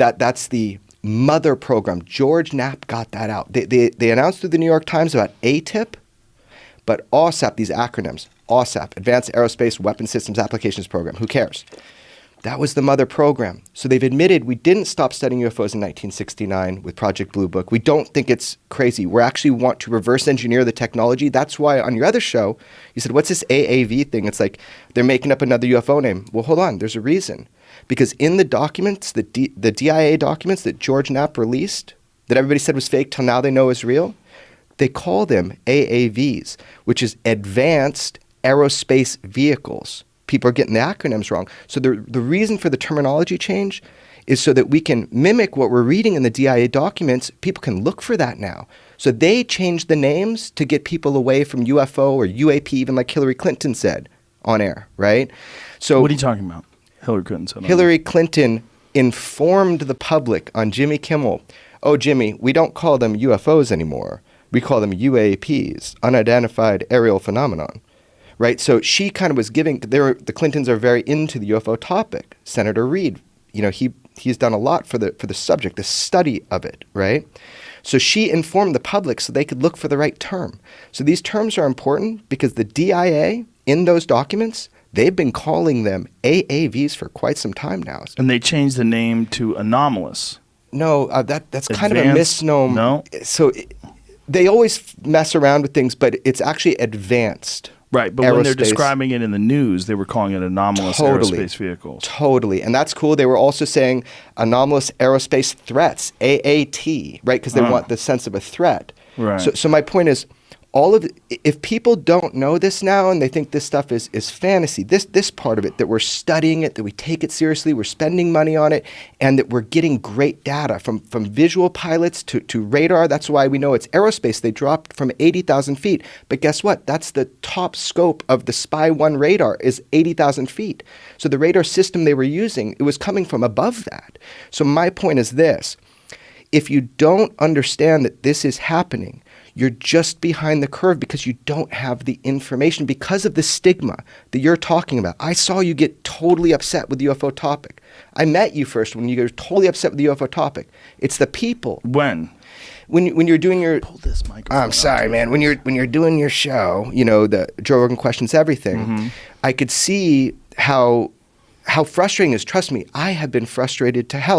That's the mother program. George Knapp got that out. They announced through the New York Times about ATIP, but AWSAP, these acronyms, AWSAP, Advanced Aerospace Weapon Systems Applications Program. Who cares? That was the mother program. So they've admitted we didn't stop studying UFOs in 1969 with Project Blue Book. We don't think it's crazy. We actually want to reverse engineer the technology. That's why on your other show, you said, what's this AAV thing? It's like they're making up another UFO name. Well, hold on. There's a reason. Because in the documents, the DIA documents that George Knapp released, that everybody said was fake till now they know is real, they call them AAVs, which is Advanced Aerospace Vehicles. People are getting the acronyms wrong. So the reason for the terminology change is so that we can mimic what we're reading in the DIA documents. People can look for that now. So they changed the names to get people away from UFO or UAP, even like Hillary Clinton said on air, right? So what are you talking about? Hillary Clinton said. Hillary Clinton informed the public on Jimmy Kimmel, oh, Jimmy, we don't call them UFOs anymore. We call them UAPs, unidentified aerial phenomenon. Right, so she kind of was giving. The Clintons are very into the UFO topic. Senator Reid, he's done a lot for the subject, the study of it. Right, so she informed the public so they could look for the right term. So these terms are important because the DIA in those documents, they've been calling them AAVs for quite some time now. And they changed the name to Anomalous. No, that's kind of a misnomer. No, so they always mess around with things, but it's actually advanced. Right, but when they're describing it in the news, they were calling it anomalous aerospace vehicles. Totally, and that's cool. They were also saying anomalous aerospace threats, AAT, right? Because they want the sense of a threat. Right. So my point is, if people don't know this now and they think this stuff is fantasy, this part of it, that we're studying it, that we take it seriously, we're spending money on it, and that we're getting great data from visual pilots to radar. That's why we know it's aerospace. They dropped from 80,000 feet. But guess what? That's the top scope of the Spy 1 radar is 80,000 feet. So the radar system they were using, it was coming from above that. So my point is this. If you don't understand that this is happening, you're just behind the curve because you don't have the information because of the stigma that you're talking about. I saw you get totally upset with the UFO topic. I met you first when you were totally upset with the UFO topic. It's the people. When you're doing your pull this microphone. I'm sorry, man. When you're doing your show, the Joe Rogan Questions Everything, I could see how frustrating it is. Trust me, I have been frustrated to hell.